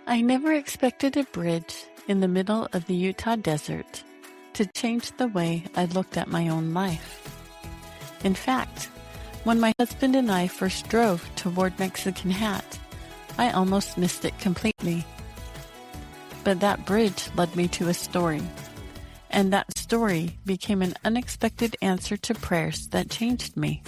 I never expected a bridge in the middle of the Utah desert to change the way I looked at my own life. In fact, when my husband and I first drove toward Mexican Hat, I almost missed it completely. But that bridge led me to a story, and that story became an unexpected answer to prayers that changed me.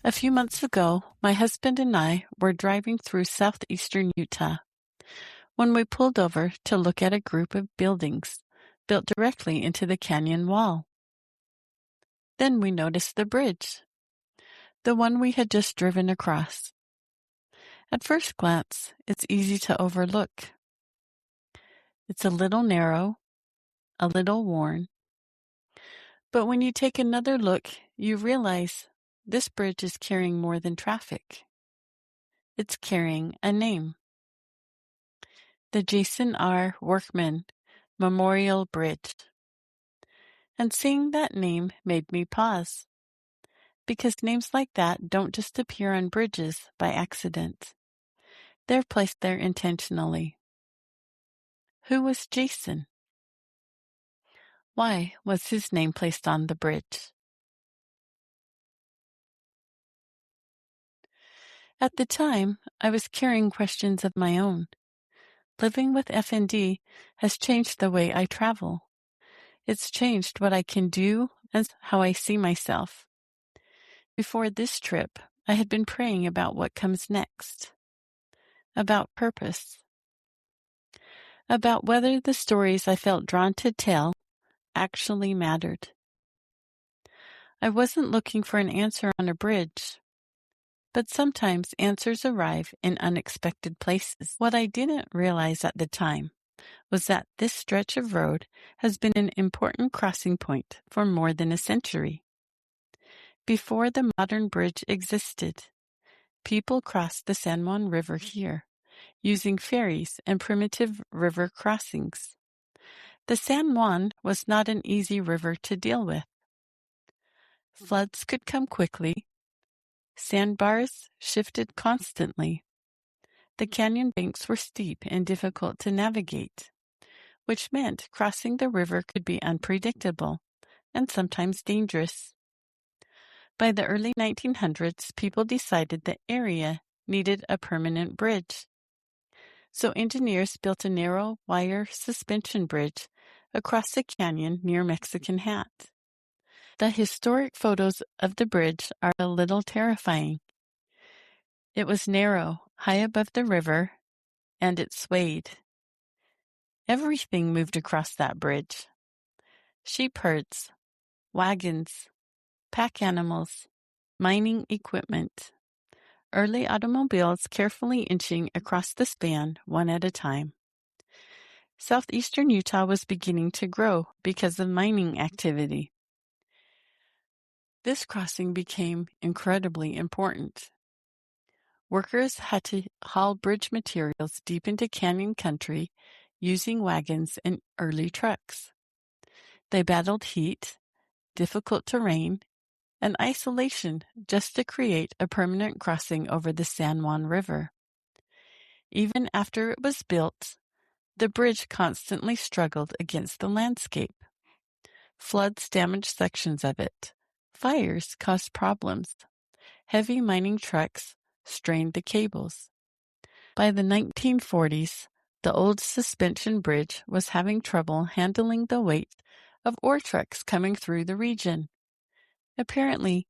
A few months ago, my husband and I were driving through southeastern Utah when we pulled over to look at a group of buildings built directly into the canyon wall. Then we noticed the bridge, the one we had just driven across. At first glance, it's easy to overlook. It's a little narrow, a little worn. But when you take another look, you realize this bridge is carrying more than traffic. It's carrying a name. The Jason R. Workman Memorial Bridge. And seeing that name made me pause, because names like that don't just appear on bridges by accident. They're placed there intentionally. Who was Jason? Why was his name placed on the bridge? At the time, I was carrying questions of my own. Living with FND has changed the way I travel. It's changed what I can do and how I see myself. Before this trip, I had been praying about what comes next, about purpose, about whether the stories I felt drawn to tell actually mattered. I wasn't looking for an answer on a bridge, but sometimes answers arrive in unexpected places. What I didn't realize at the time was that this stretch of road has been an important crossing point for more than a century. Before the modern bridge existed, people crossed the San Juan River here, using ferries and primitive river crossings. The San Juan was not an easy river to deal with. Floods could come quickly. Sandbars shifted constantly. The canyon banks were steep and difficult to navigate, which meant crossing the river could be unpredictable and sometimes dangerous. By the early 1900s, people decided the area needed a permanent bridge. So engineers built a narrow wire suspension bridge across the canyon near Mexican Hat. The historic photos of the bridge are a little terrifying. It was narrow, high above the river, and it swayed. Everything moved across that bridge. Sheep herds, wagons, pack animals, mining equipment. Early automobiles carefully inching across the span one at a time. Southeastern Utah was beginning to grow because of mining activity. This crossing became incredibly important. Workers had to haul bridge materials deep into canyon country using wagons and early trucks. They battled heat, difficult terrain, and isolation just to create a permanent crossing over the San Juan River. Even after it was built, the bridge constantly struggled against the landscape. Floods damaged sections of it. Fires caused problems. Heavy mining trucks strained the cables. By the 1940s, the old suspension bridge was having trouble handling the weight of ore trucks coming through the region. Apparently,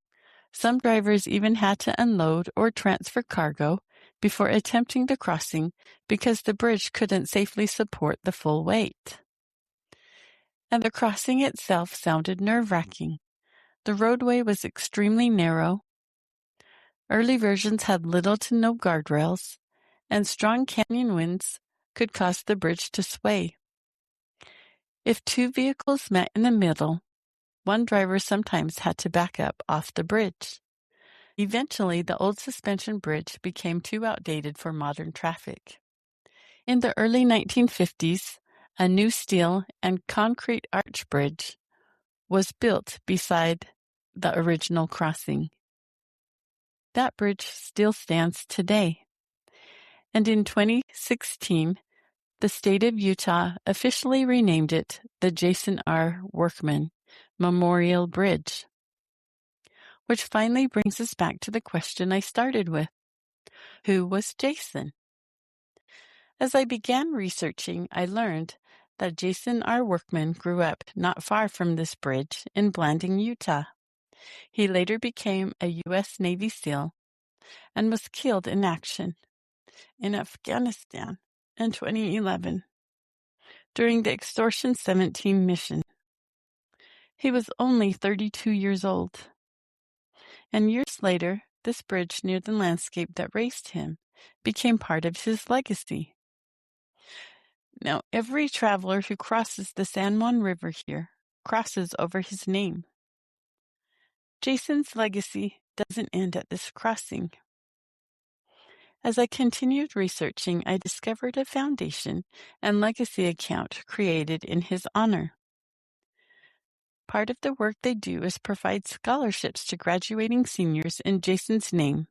some drivers even had to unload or transfer cargo before attempting the crossing because the bridge couldn't safely support the full weight. And the crossing itself sounded nerve-wracking. The roadway was extremely narrow. Early versions had little to no guardrails, and strong canyon winds could cause the bridge to sway. If two vehicles met in the middle, one driver sometimes had to back up off the bridge. Eventually, the old suspension bridge became too outdated for modern traffic. In the early 1950s, a new steel and concrete arch bridge was built beside the original crossing. That bridge still stands today. And in 2016, the state of Utah officially renamed it the Jason R. Workman Memorial Bridge, which finally brings us back to the question I started with. Who was Jason? As I began researching, I learned that Jason R. Workman grew up not far from this bridge in Blanding, Utah. He later became a U.S. Navy SEAL and was killed in action in Afghanistan in 2011 during the Extortion 17 mission. He was only 32 years old. And years later, this bridge near the landscape that raised him became part of his legacy. Now, every traveler who crosses the San Juan River here crosses over his name. Jason's legacy doesn't end at this crossing. As I continued researching, I discovered a foundation and legacy account created in his honor. Part of the work they do is provide scholarships to graduating seniors in Jason's name,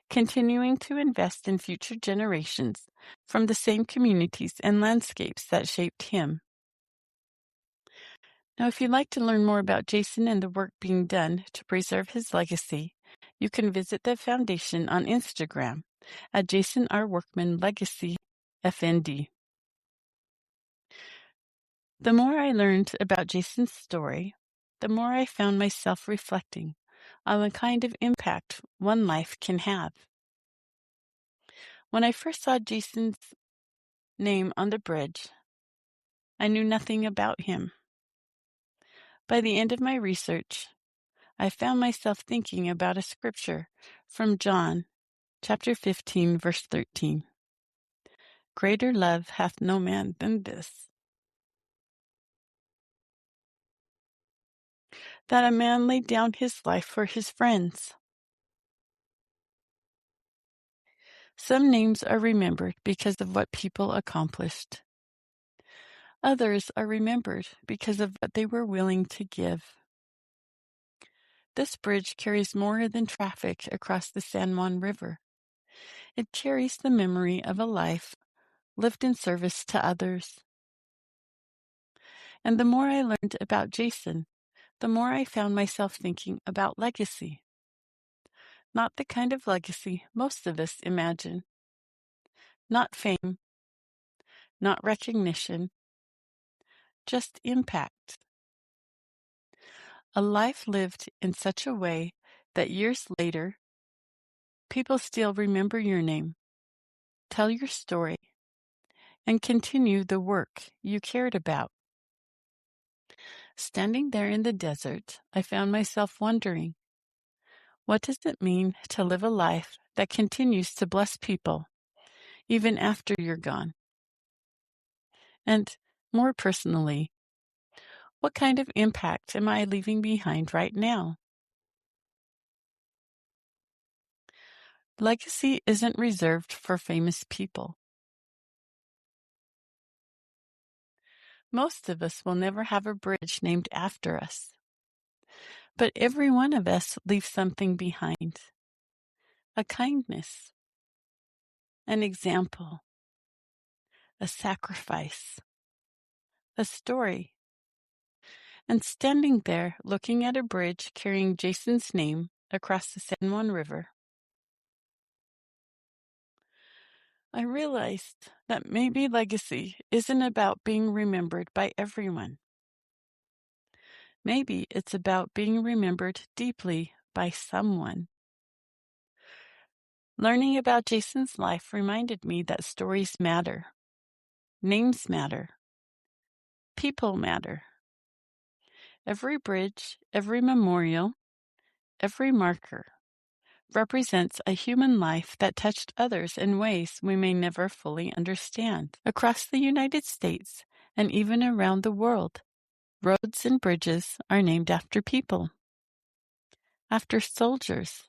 continuing to invest in future generations from the same communities and landscapes that shaped him. Now, if you'd like to learn more about Jason and the work being done to preserve his legacy, you can visit the foundation on Instagram at Jason R. Workman Legacy FND. The more I learned about Jason's story, the more I found myself reflecting on the kind of impact one life can have. When I first saw Jason's name on the bridge, I knew nothing about him. By the end of my research, I found myself thinking about a scripture from John, chapter 15, verse 13. Greater love hath no man than this, that a man laid down his life for his friends. Some names are remembered because of what people accomplished. Others are remembered because of what they were willing to give. This bridge carries more than traffic across the San Juan River. It carries the memory of a life lived in service to others. And the more I learned about Jason, the more I found myself thinking about legacy. Not the kind of legacy most of us imagine. Not fame, not recognition, just impact. A life lived in such a way that years later, people still remember your name, tell your story, and continue the work you cared about. Standing there in the desert, I found myself wondering, what does it mean to live a life that continues to bless people, even after you're gone? And more personally, what kind of impact am I leaving behind right now? Legacy isn't reserved for famous people. Most of us will never have a bridge named after us. But every one of us leaves something behind. A kindness, an example, a sacrifice, a story. And standing there, looking at a bridge carrying Jason's name across the San Juan River, I realized that maybe legacy isn't about being remembered by everyone. Maybe it's about being remembered deeply by someone. Learning about Jason's life reminded me that stories matter, names matter, people matter. Every bridge, every memorial, every marker represents a human life that touched others in ways we may never fully understand. Across the United States and even around the world, roads and bridges are named after people, after soldiers,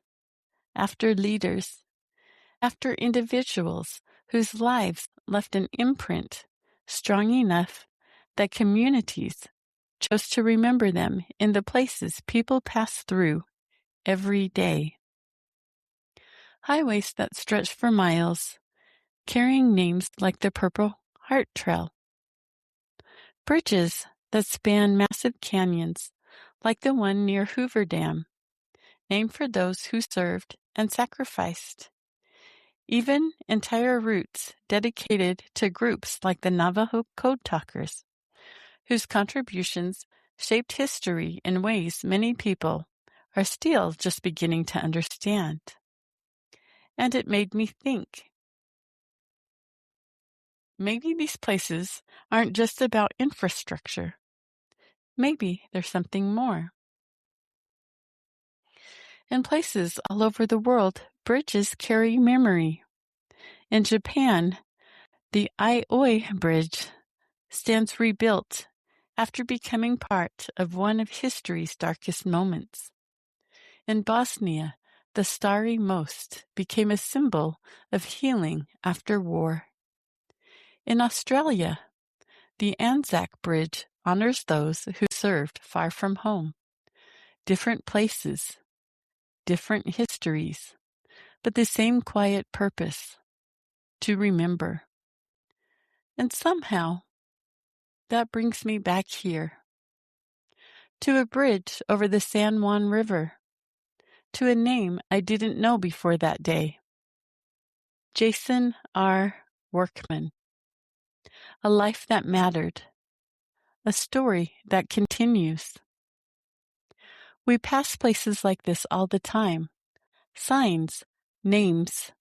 after leaders, after individuals whose lives left an imprint strong enough that communities chose to remember them in the places people pass through every day. Highways that stretch for miles, carrying names like the Purple Heart Trail. Bridges that span massive canyons, like the one near Hoover Dam, named for those who served and sacrificed. Even entire routes dedicated to groups like the Navajo Code Talkers, whose contributions shaped history in ways many people are still just beginning to understand. And it made me think, maybe these places aren't just about infrastructure. Maybe there's something more. In places all over the world, bridges carry memory. In Japan, the Aioi Bridge stands rebuilt after becoming part of one of history's darkest moments. In Bosnia, the Starry Most became a symbol of healing after war. In Australia, the Anzac Bridge honors those who served far from home. Different places, different histories, but the same quiet purpose: to remember. And somehow, that brings me back here, to a bridge over the San Juan River, to a name I didn't know before that day. Jason R. Workman. A life that mattered. A story that continues. We pass places like this all the time. Signs, names,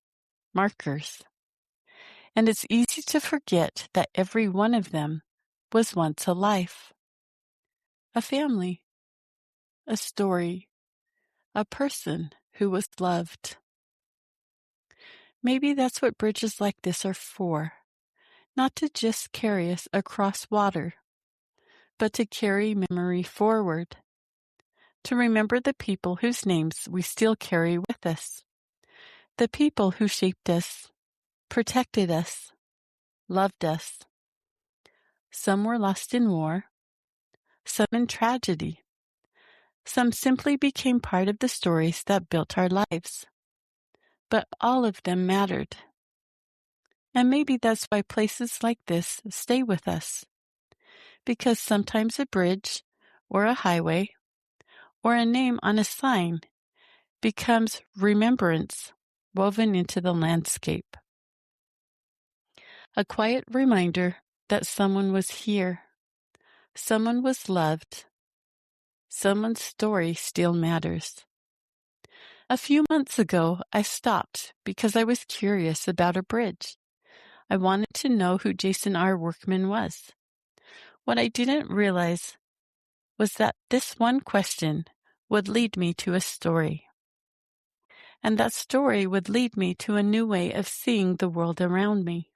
markers. And it's easy to forget that every one of them was once a life. A family. A story. A person who was loved. Maybe that's what bridges like this are for. Not to just carry us across water, but to carry memory forward. To remember the people whose names we still carry with us. The people who shaped us, protected us, loved us. Some were lost in war, some in tragedy. Some simply became part of the stories that built our lives. But all of them mattered. And maybe that's why places like this stay with us. Because sometimes a bridge, or a highway, or a name on a sign becomes remembrance woven into the landscape. A quiet reminder that someone was here, someone was loved, someone's story still matters. A few months ago, I stopped because I was curious about a bridge. I wanted to know who Jason R. Workman was. What I didn't realize was that this one question would lead me to a story. And that story would lead me to a new way of seeing the world around me.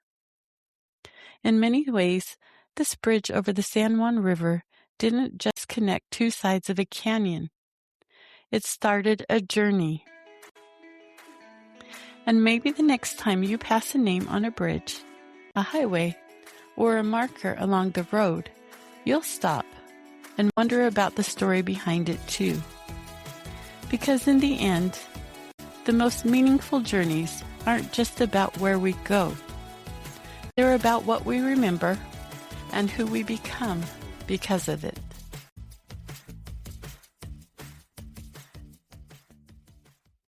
In many ways, this bridge over the San Juan River didn't just connect two sides of a canyon. It started a journey. And maybe the next time you pass a name on a bridge, a highway, or a marker along the road, you'll stop and wonder about the story behind it too. Because in the end, the most meaningful journeys aren't just about where we go. They're about what we remember and who we become because of it.